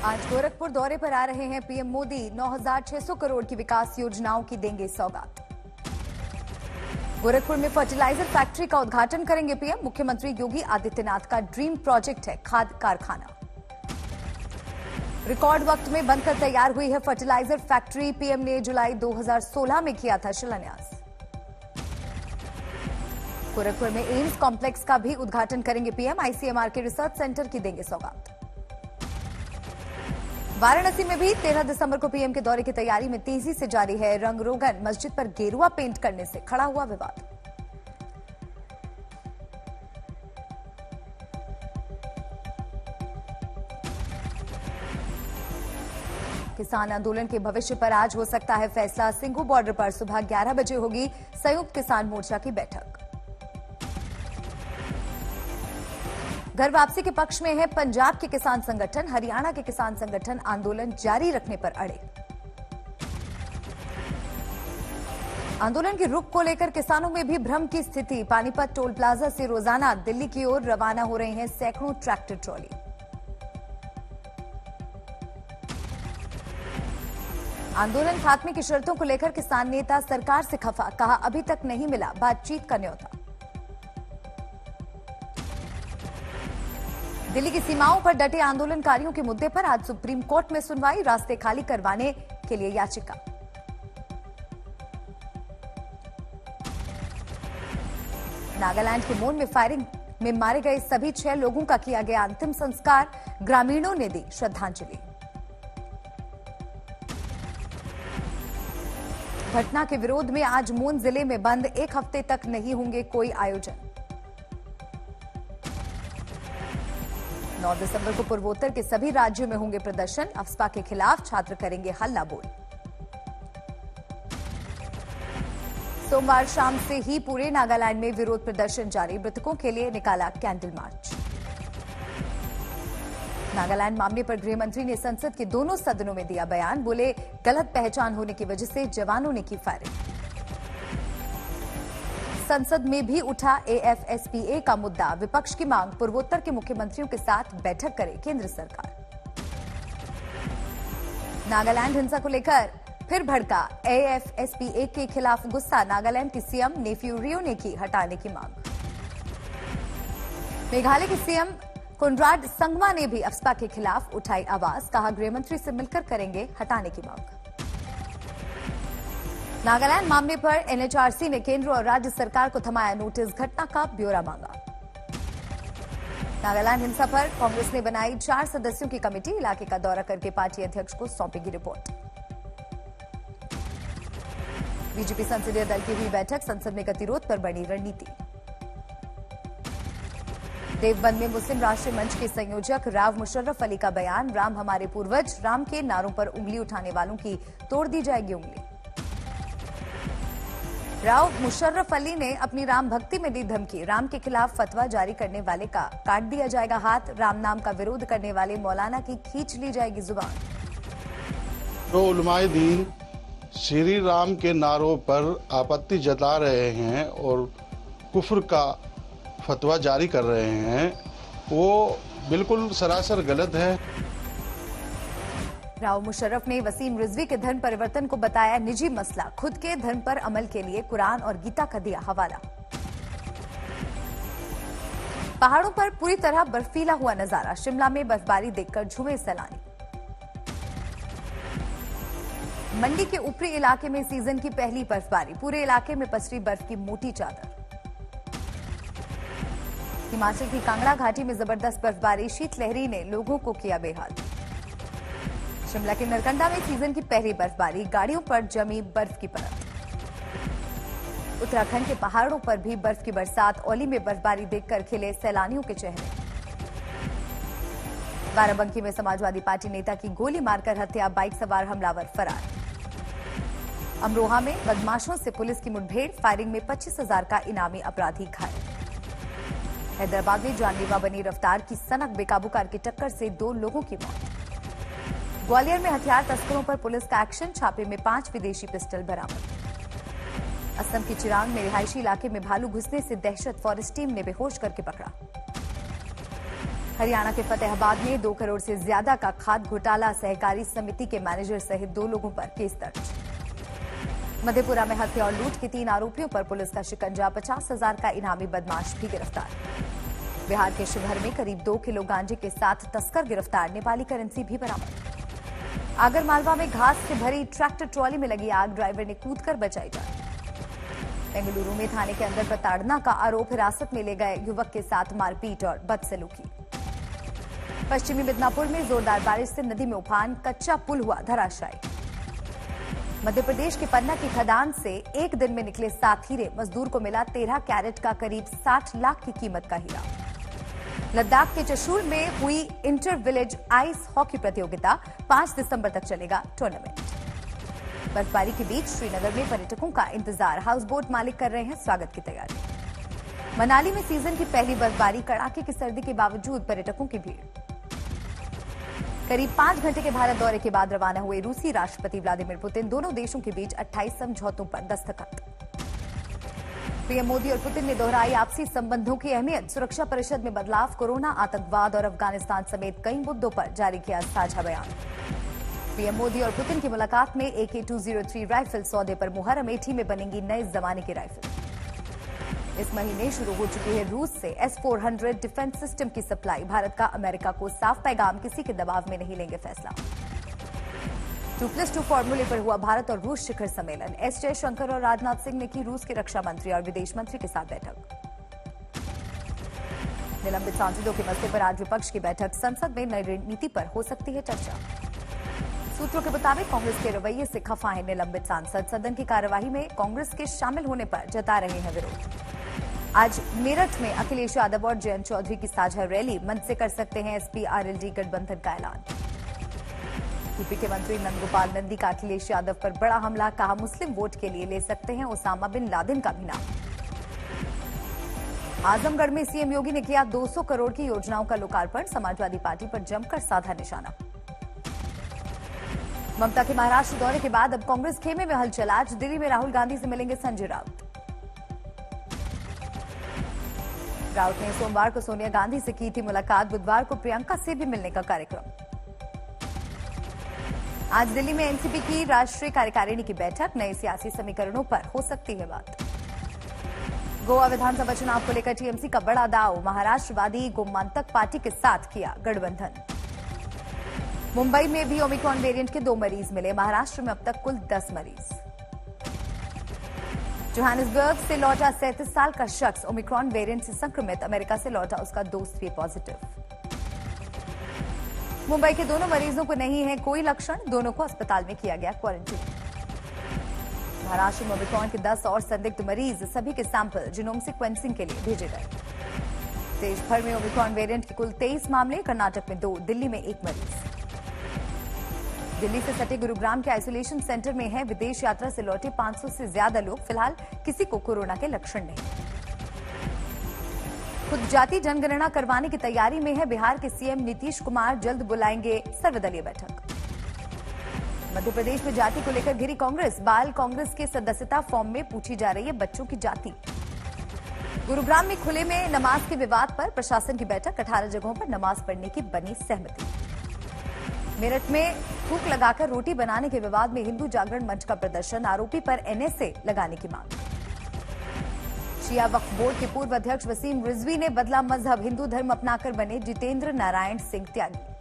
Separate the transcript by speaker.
Speaker 1: आज गोरखपुर दौरे पर आ रहे हैं पीएम मोदी। 9,600 करोड़ की विकास योजनाओं की देंगे सौगात। गोरखपुर में फर्टिलाइजर फैक्ट्री का उद्घाटन करेंगे पीएम। मुख्यमंत्री योगी आदित्यनाथ का ड्रीम प्रोजेक्ट है खाद कारखाना। रिकॉर्ड वक्त में बनकर तैयार हुई है फर्टिलाइजर फैक्ट्री। पीएम ने जुलाई 2016 में किया था शिलान्यास। गोरखपुर में एम्स कॉम्प्लेक्स का भी उद्घाटन करेंगे पीएम। आईसीएमआर के रिसर्च सेंटर की देंगे सौगात। वाराणसी में भी 13 दिसंबर को पीएम के दौरे की तैयारी में तेजी से जारी है रंग रोगन। मस्जिद पर गेरुआ पेंट करने से खड़ा हुआ विवाद। किसान आंदोलन के भविष्य पर आज हो सकता है फैसला। सिंघू बॉर्डर पर सुबह 11 बजे होगी संयुक्त किसान मोर्चा की बैठक। घर वापसी के पक्ष में है पंजाब के किसान संगठन। हरियाणा के किसान संगठन आंदोलन जारी रखने पर अड़े। आंदोलन के रुख को लेकर किसानों में भी भ्रम की स्थिति। पानीपत टोल प्लाजा से रोजाना दिल्ली की ओर रवाना हो रहे हैं सैकड़ों ट्रैक्टर ट्रॉली। आंदोलन खात्मे की शर्तों को लेकर किसान नेता सरकार से खफा। कहा अभी तक नहीं मिला बातचीत का न्योता। दिल्ली की सीमाओं पर डटे आंदोलनकारियों के मुद्दे पर आज सुप्रीम कोर्ट में सुनवाई। रास्ते खाली करवाने के लिए याचिका। नागालैंड के मोन में फायरिंग में मारे गए सभी 6 लोगों का किया गया अंतिम संस्कार। ग्रामीणों ने दी श्रद्धांजलि। घटना के विरोध में आज मोन जिले में बंद। 1 हफ्ते तक नहीं होंगे कोई आयोजन। 9 दिसंबर को पूर्वोत्तर के सभी राज्यों में होंगे प्रदर्शन। अफस्पा के खिलाफ छात्र करेंगे हल्ला बोल। सोमवार शाम से ही पूरे नागालैंड में विरोध प्रदर्शन जारी। मृतकों के लिए निकाला कैंडल मार्च। नागालैंड मामले पर गृह मंत्री ने संसद के दोनों सदनों में दिया बयान। बोले गलत पहचान होने की वजह से जवानों ने की फायरिंग। संसद में भी उठा AFSPA का मुद्दा। विपक्ष की मांग पूर्वोत्तर के मुख्यमंत्रियों के साथ बैठक करे केंद्र सरकार। नागालैंड हिंसा को लेकर फिर भड़का AFSPA के खिलाफ गुस्सा। नागालैंड की सीएम नेफ्यू रियो ने की हटाने की मांग। मेघालय के सीएम कोनराड संगमा ने भी अफस्पा के खिलाफ उठाई आवाज। कहा गृहमंत्री से मिलकर करेंगे हटाने की मांग। नागालैंड मामले पर NHRC ने केंद्र और राज्य सरकार को थमाया नोटिस। घटना का ब्यौरा मांगा। नागालैंड हिंसा पर कांग्रेस ने बनाई 4 सदस्यों की कमेटी। इलाके का दौरा करके पार्टी अध्यक्ष को सौंपेगी रिपोर्ट। बीजेपी संसदीय दल की हुई बैठक। संसद में गतिरोध पर बनी रणनीति। देवबंद में मुस्लिम राष्ट्रीय मंच के संयोजक राव मुशर्रफ अली का बयान। राम हमारे पूर्वज। राम के नारों पर उंगली उठाने वालों की तोड़ दी जाएगी उंगली। राव मुशर्रफ अली ने अपनी राम भक्ति में दी धमकी। राम के खिलाफ फतवा जारी करने वाले का काट दिया जाएगा हाथ। राम नाम का विरोध करने वाले मौलाना की खींच ली जाएगी जुबान।
Speaker 2: तो उलमाए दीन श्री राम के नारों पर आपत्ति जता रहे हैं और कुफ्र का फतवा जारी कर रहे हैं, वो बिल्कुल सरासर गलत है।
Speaker 1: राव मुशर्रफ ने वसीम रिजवी के धर्म परिवर्तन को बताया निजी मसला। खुद के धर्म पर अमल के लिए कुरान और गीता का दिया हवाला। पहाड़ों पर पूरी तरह बर्फीला हुआ नजारा। शिमला में बर्फबारी देखकर झूमे सैलानी। मंडी के ऊपरी इलाके में सीजन की पहली बर्फबारी। पूरे इलाके में पसरी बर्फ की मोटी चादर। हिमाचल की कांगड़ा घाटी में जबरदस्त बर्फबारी। शीतलहरी ने लोगों को किया बेहाल। शिमला के नरकंडा में सीजन की पहली बर्फबारी। गाड़ियों पर जमी बर्फ की परत। उत्तराखंड के पहाड़ों पर भी बर्फ की बरसात। औली में बर्फबारी देखकर खिले सैलानियों के चेहरे। बाराबंकी में समाजवादी पार्टी नेता की गोली मारकर हत्या। बाइक सवार हमलावर फरार। अमरोहा में बदमाशों से पुलिस की मुठभेड़। फायरिंग में 25,000 का इनामी अपराधी घायल। हैदराबाद में जानलेवा बनी रफ्तार की सनक। बेकाबू कार की टक्कर से 2 लोगों की मौत। ग्वालियर में हथियार तस्करों पर पुलिस का एक्शन। छापे में 5 विदेशी पिस्टल बरामद। असम की चिरांग में रिहायशी इलाके में भालू घुसने से दहशत। फॉरेस्ट टीम ने बेहोश करके पकड़ा। हरियाणा के फतेहाबाद में 2 करोड़ से ज्यादा का खाद्य घोटाला, सहकारी समिति के मैनेजर सहित 2 लोगों पर केस दर्ज। मधेपुरा में हत्या और लूट के 3 आरोपियों पर पुलिस का शिकंजा, 50,000 का इनामी बदमाश भी गिरफ्तार। बिहार के शिवहर में करीब 2 किलो गांजे के साथ तस्कर गिरफ्तार, नेपाली करेंसी भी बरामद। आगरमालवा में घास से भरी ट्रैक्टर ट्रॉली में लगी आग, ड्राइवर ने कूदकर बचाई जान। बेंगलुरु में थाने के अंदर प्रताड़ना का आरोप, हिरासत में ले गए युवक के साथ मारपीट और बदसलूकी। पश्चिमी मिदनापुर में जोरदार बारिश से नदी में उफान, कच्चा पुल हुआ धराशायी। मध्य प्रदेश के पन्ना की खदान से एक दिन में निकले 7 हीरे, मजदूर को मिला 13 कैरेट का करीब 60 लाख की कीमत का हीरा। लद्दाख के चशूल में हुई इंटर विलेज आइस हॉकी प्रतियोगिता, 5 दिसंबर तक चलेगा टूर्नामेंट। बर्फबारी के बीच श्रीनगर में पर्यटकों का इंतजार, हाउस बोट मालिक कर रहे हैं स्वागत की तैयारी। मनाली में सीजन की पहली बर्फबारी, कड़ाके की सर्दी के बावजूद पर्यटकों की भीड़। करीब 5 घंटे के भारत दौरे के बाद रवाना हुए रूसी राष्ट्रपति व्लादिमीर पुतिन, दोनों देशों के बीच 28 समझौतों पर दस्तखत। पीएम मोदी और पुतिन ने दोहराई आपसी संबंधों की अहमियत, सुरक्षा परिषद में बदलाव, कोरोना, आतंकवाद और अफगानिस्तान समेत कई मुद्दों पर जारी किया साझा बयान। पीएम मोदी और पुतिन की मुलाकात में AK-203 राइफल सौदे पर मुहर, अमेठी में बनेंगी नए जमाने की राइफल। इस महीने शुरू हो चुकी है रूस से S-400 डिफेंस सिस्टम की सप्लाई, भारत का अमेरिका को साफ पैगाम, किसी के दबाव में नहीं लेंगे फैसला। 2+2 फॉर्मूले पर हुआ भारत और रूस शिखर सम्मेलन, S जयशंकर और राजनाथ सिंह ने की रूस के रक्षा मंत्री और विदेश मंत्री के साथ बैठक। निलंबित सांसदों के मसले पर आज विपक्ष की बैठक, संसद में नई रणनीति पर हो सकती है चर्चा। सूत्रों के मुताबिक कांग्रेस के रवैये से खफा है निलंबित सांसद, सदन की कार्यवाही में कांग्रेस के शामिल होने पर जता रहे हैं विरोध। आज मेरठ में अखिलेश यादव और जयंत चौधरी की साझा रैली, मंच से कर सकते हैं SP-RLD गठबंधन का ऐलान। यूपी के मंत्री नंदगोपाल नंदी का अखिलेश यादव पर बड़ा हमला, कहा मुस्लिम वोट के लिए ले सकते हैं ओसामा बिन लादेन का भी नाम। आजमगढ़ में सीएम योगी ने किया 200 करोड़ की योजनाओं का लोकार्पण, समाजवादी पार्टी पर जमकर साधा निशाना। ममता के महाराष्ट्र दौरे के बाद अब कांग्रेस खेमे में हलचल, आज दिल्ली में राहुल गांधी से मिलेंगे संजय राउत। राउत ने सोमवार को सोनिया गांधी से की थी मुलाकात, बुधवार को प्रियंका से भी मिलने का कार्यक्रम। आज दिल्ली में एनसीपी की राष्ट्रीय कार्यकारिणी की बैठक, नए सियासी समीकरणों पर हो सकती है बात। गोवा विधानसभा चुनाव को लेकर टीएमसी का बड़ा दाव, महाराष्ट्रवादी गोमांतक पार्टी के साथ किया गठबंधन। मुंबई में भी ओमिक्रॉन वेरिएंट के 2 मरीज मिले, महाराष्ट्र में अब तक कुल 10 मरीज। जोहानिसबर्ग से लौटा 37 साल का शख्स ओमिक्रॉन वेरिएंट से संक्रमित, अमेरिका से लौटा उसका दोस्त भी पॉजिटिव। मुंबई के दोनों मरीजों को नहीं है कोई लक्षण, दोनों को अस्पताल में किया गया क्वारंटीन। महाराष्ट्र में ओमिक्रॉन के 10 और संदिग्ध मरीज, सभी के सैंपल जीनोम सीक्वेंसिंग के लिए भेजे गए। देश भर में ओमिक्रॉन वेरिएंट के कुल 23 मामले, कर्नाटक में 2, दिल्ली में 1 मरीज। दिल्ली से सटे गुरुग्राम के आइसोलेशन सेंटर में है विदेश यात्रा से लौटे 500 से ज्यादा लोग, फिलहाल किसी को कोरोना के लक्षण नहीं। खुद जाति जनगणना करवाने की तैयारी में है बिहार के सीएम नीतीश कुमार, जल्द बुलाएंगे सर्वदलीय बैठक। मध्य प्रदेश में जाति को लेकर घिरी कांग्रेस, बाल कांग्रेस के सदस्यता फॉर्म में पूछी जा रही है बच्चों की जाति। गुरुग्राम में खुले में नमाज के विवाद पर प्रशासन की बैठक, 18 जगहों पर नमाज पढ़ने की बनी सहमति। मेरठ में थूक लगाकर रोटी बनाने के विवाद में हिंदू जागरण मंच का प्रदर्शन, आरोपी पर NSA लगाने की मांग। शिया वक्फ बोर्ड के पूर्व अध्यक्ष वसीम रिजवी ने बदला मजहब, हिंदू धर्म अपनाकर बने जितेंद्र नारायण सिंह त्यागी।